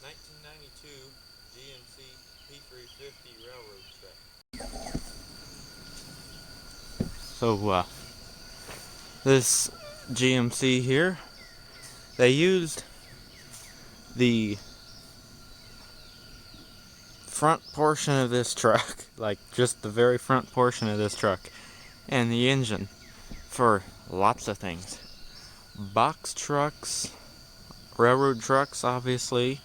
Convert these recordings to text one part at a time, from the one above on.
1992 GMC P-350 railroad truck. So, this GMC here, they used the front portion of this truck, like just the very front portion of this truck, and the engine for lots of things. Box trucks, railroad trucks, obviously.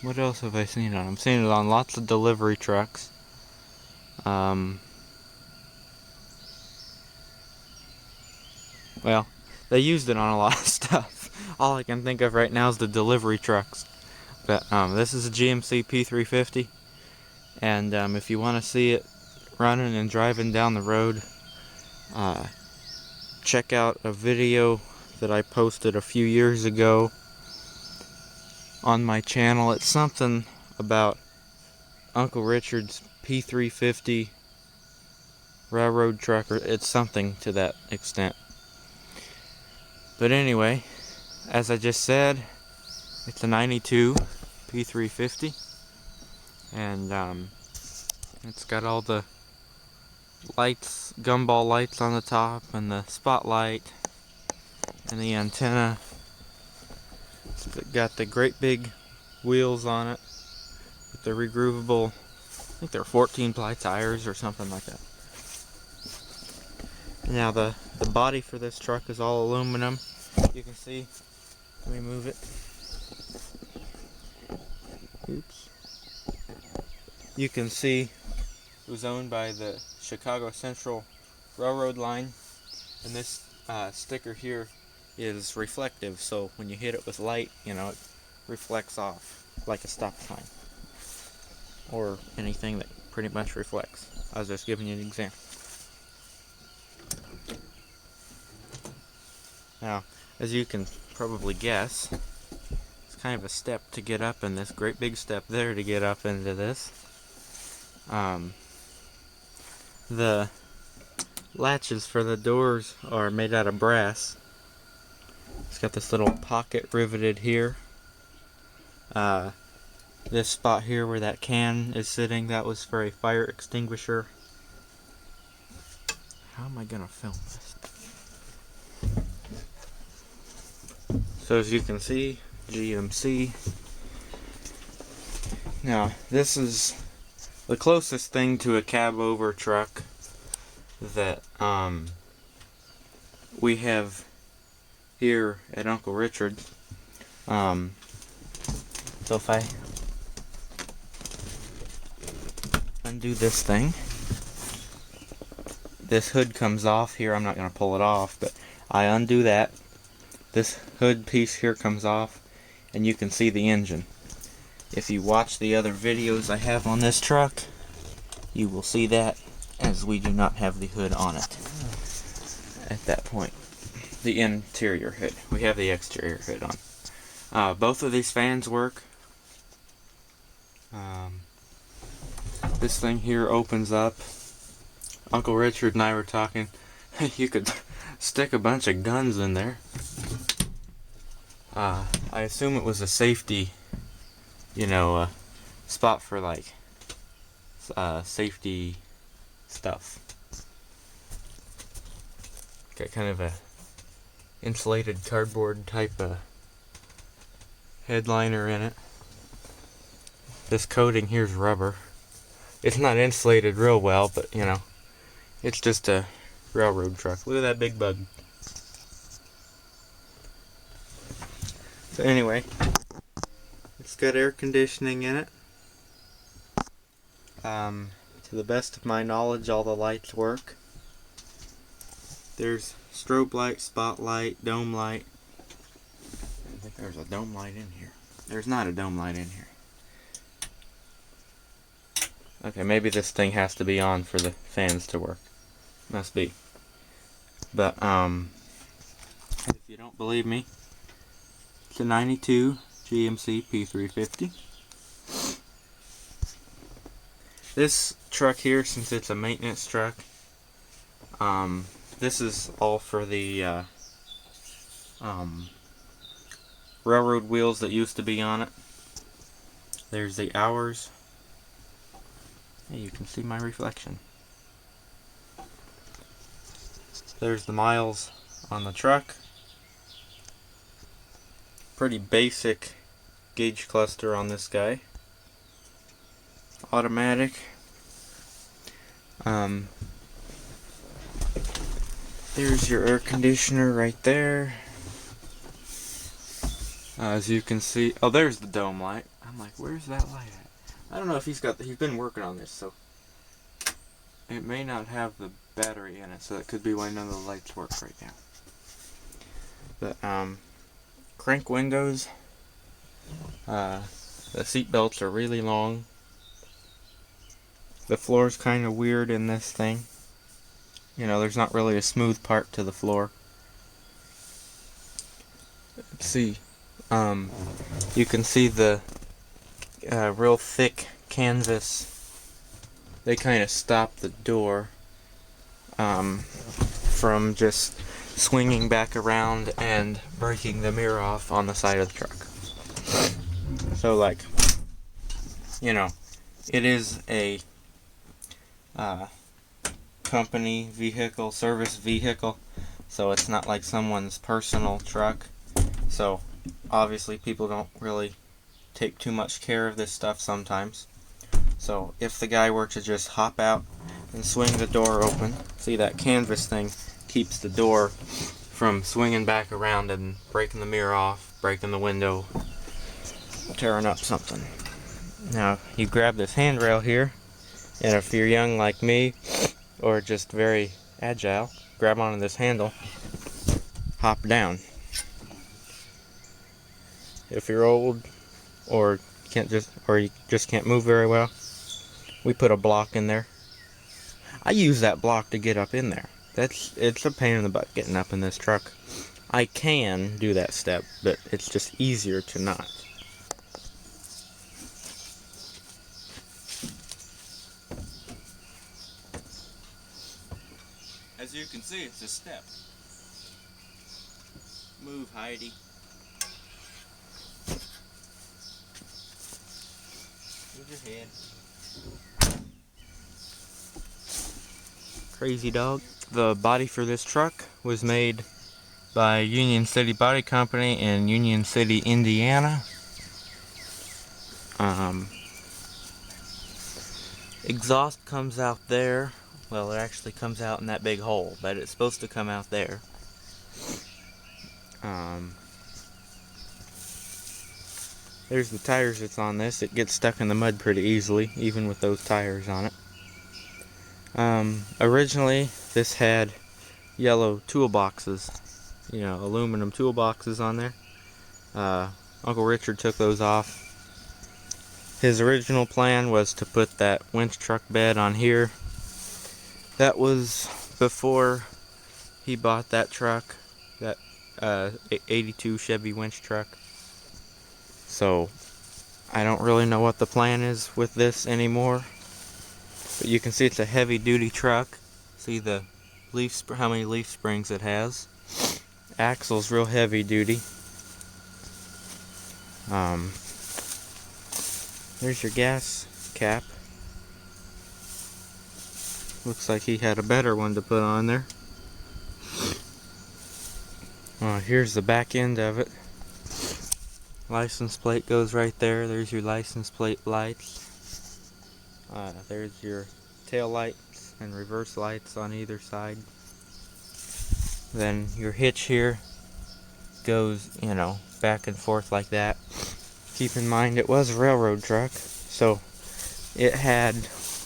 What else have I seen it on? I've seen it on lots of delivery trucks. Well, they used it on a lot of stuff. All I can think of right now is the delivery trucks. But this is a GMC P-350, and if you want to see it running and driving down the road, check out a video that I posted a few years ago on my channel. It's something about Uncle Richard's P-350 railroad truck, or it's something to that extent. But anyway, as I just said, it's a 92 P-350, and it's got all the lights, gumball lights on the top, and the spotlight, and the antenna. It's got the great big wheels on it with the regroovable, I think they're 14-ply tires or something like that. Now the body for this truck is all aluminum. You can see, let me move it. Oops. You can see it was owned by the Chicago Central Railroad line, and this sticker here is reflective, so when you hit it with light, you know, it reflects off like a stop sign or anything that pretty much reflects. I was just giving you an example. Now, as you can probably guess, it's kind of a step to get up in this, great big step there to get up into this. The latches for the doors are made out of brass. It's got this little pocket riveted here. This spot here where that can is sitting, that was for a fire extinguisher. How am I gonna film this? So as you can see, GMC. Now, this is the closest thing to a cab-over truck that we have here at Uncle Richard's. So if I undo this thing, this hood comes off here. I'm not going to pull it off, but I undo that. This hood piece here comes off, and you can see the engine. If you watch the other videos I have on this truck, you will see that, as we do not have the hood on it at that point. The interior hood. We have the exterior hood on. Both of these fans work. This thing here opens up. Uncle Richard and I were talking. You could stick a bunch of guns in there. I assume it was a safety, spot for like safety stuff. Got kind of a insulated cardboard type of headliner in it. This coating here's rubber. It's not insulated real well, but it's just a railroad truck. Look at that big bug. So anyway, it's got air conditioning in it. To the best of my knowledge, all the lights work. There's strobe light, spotlight, dome light. I think there's a dome light in here. There's not a dome light in here. Okay, maybe this thing has to be on for the fans to work. Must be. But, if you don't believe me, it's a 92 GMC P-350. This truck here, since it's a maintenance truck, this is all for the railroad wheels that used to be on it. There's the hours. Hey, you can see my reflection. There's the miles on the truck. Pretty basic gauge cluster on this guy. Automatic. There's your air conditioner right there. As you can see, oh, there's the dome light. I'm like, where's that light at? I don't know if he's been working on this, so it may not have the battery in it, so that could be why none of the lights work right now. But crank windows. The seat belts are really long. The floor's kind of weird in this thing. You know, there's not really a smooth part to the floor. Let's see. You can see the real thick canvas. They kind of stop the door from just swinging back around and breaking the mirror off on the side of the truck. So, like, you know, it is a company vehicle, service vehicle, so it's not like someone's personal truck. So obviously people don't really take too much care of this stuff sometimes. So if the guy were to just hop out and swing the door open, see, that canvas thing keeps the door from swinging back around and breaking the mirror off, breaking the window, tearing up something. Now you grab this handrail here, and if you're young like me or just very agile, grab onto this handle, hop down. If you're old or you just can't move very well, we put a block in there. I use that block to get up in there. It's a pain in the butt getting up in this truck. I can do that step, but it's just easier to not. As you can see, it's a step. Move, Heidi. Move your head. Crazy dog. The body for this truck was made by Union City Body Company in Union City, Indiana. Exhaust comes out there. Well, it actually comes out in that big hole, but it's supposed to come out there. There's the tires that's on this. It gets stuck in the mud pretty easily, even with those tires on it. Originally, this had yellow toolboxes, you know, aluminum toolboxes on there. Uncle Richard took those off. His original plan was to put that winch truck bed on here. That was before he bought that truck, that 82 Chevy winch truck. So I don't really know what the plan is with this anymore. But you can see it's a heavy duty truck. See the how many leaf springs it has. Axle's real heavy duty. There's your gas cap. Looks like he had a better one to put on there. Here's the back end of it. License plate goes right there. There's your license plate lights. There's your tail lights and reverse lights on either side. Then your hitch here goes, you know, back and forth like that. Keep in mind it was a railroad truck, so it had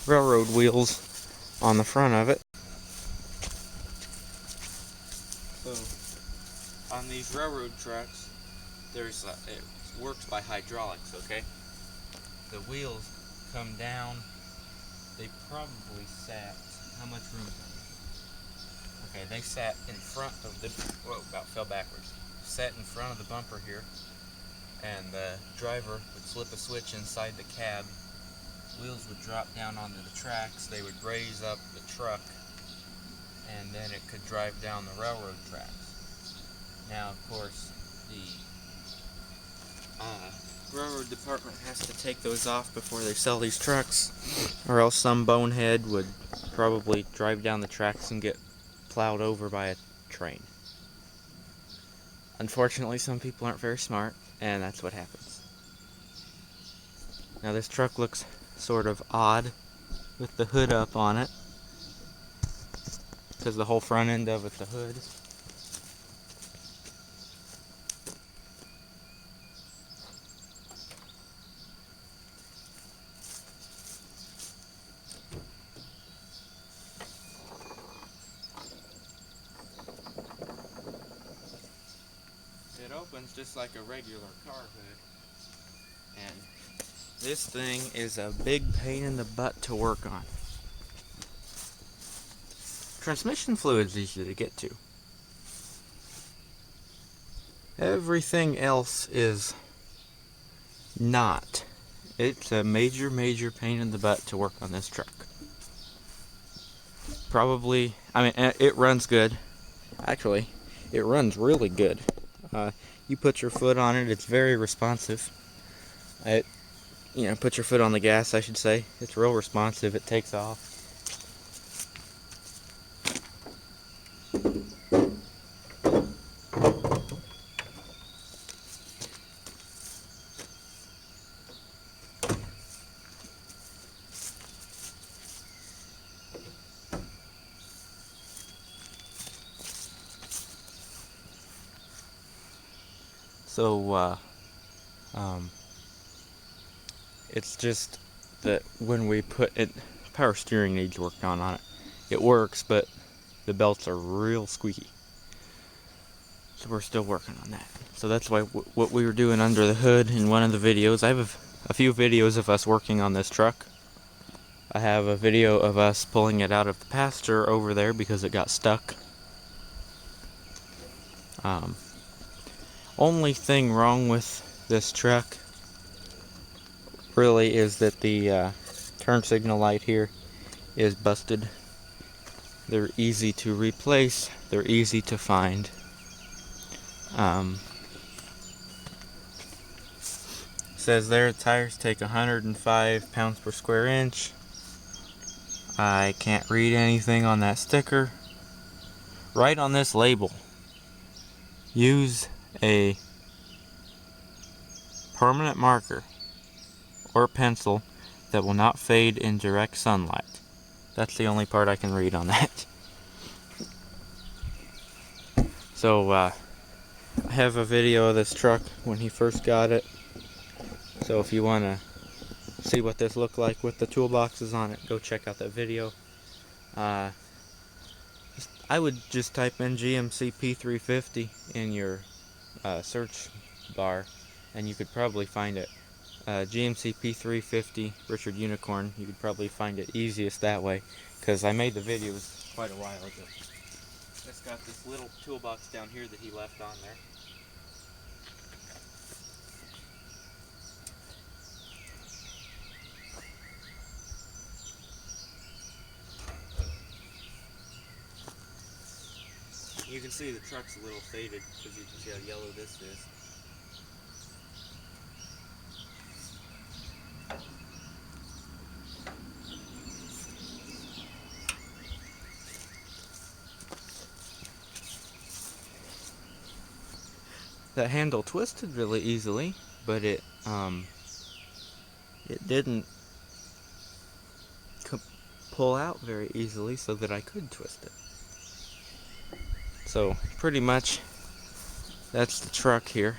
railroad wheels on the front of it. So on these railroad trucks, there's it works by hydraulics, okay? The wheels come down. They probably sat, how much room? Okay, they sat in front of the, whoa, about fell backwards. Sat in front of the bumper here, and the driver would flip a switch inside the cab. Wheels would drop down onto the tracks. They would raise up the truck, and then it could drive down the railroad tracks. Now, of course, the railroad department has to take those off before they sell these trucks, or else some bonehead would probably drive down the tracks and get plowed over by a train. Unfortunately, some people aren't very smart, and that's what happens. Now this truck looks sort of odd with the hood up on it, because the whole front end of it's the hood. It opens just like a regular car hood, and this thing is a big pain in the butt to work on. Transmission fluid's easy to get to. Everything else is not. It's a major pain in the butt to work on this truck. Probably, it runs good. Actually, it runs really good. You put your foot on it, it's very responsive. Put your foot on the gas, I should say. It's real responsive, it takes off. So, it's just that when we put it, power steering needs work done on it. It works, but the belts are real squeaky. So we're still working on that. So that's why what we were doing under the hood in one of the videos. I have a few videos of us working on this truck. I have a video of us pulling it out of the pasture over there because it got stuck. Only thing wrong with this truck really is that the turn signal light here is busted. They're easy to replace, they're easy to find. Says there tires take 105 pounds per square inch. I can't read anything on that sticker. Right on this label, use a permanent marker or pencil that will not fade in direct sunlight. That's the only part I can read on that. So I have a video of this truck when he first got it. So if you want to see what this looked like with the toolboxes on it, go check out that video. I would just type in GMC P-350 in your search bar, and you could probably find it. GMC P-350 Richard Unicorn, you could probably find it easiest that way, because I made the videos quite a while ago. It's got this little toolbox down here that he left on there. You can see the truck's a little faded because you can see how yellow this is. That handle twisted really easily, but it didn't pull out very easily so that I could twist it. So pretty much that's the truck here.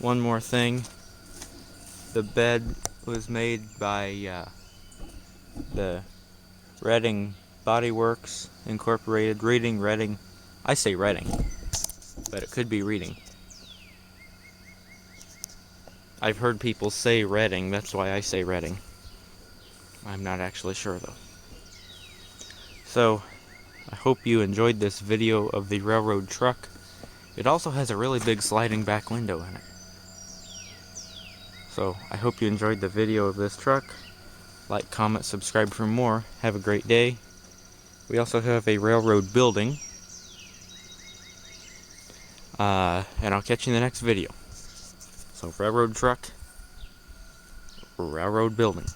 One more thing, the bed was made by the Reading Body Works Incorporated. Reading. I say Reading, but it could be Reading. I've heard people say Reading, that's why I say Reading. I'm not actually sure though. So I hope you enjoyed this video of the railroad truck. It also has a really big sliding back window in it. So I hope you enjoyed the video of this truck. Like, comment, subscribe for more. Have a great day. We also have a railroad building. And I'll catch you in the next video. So railroad truck, railroad building.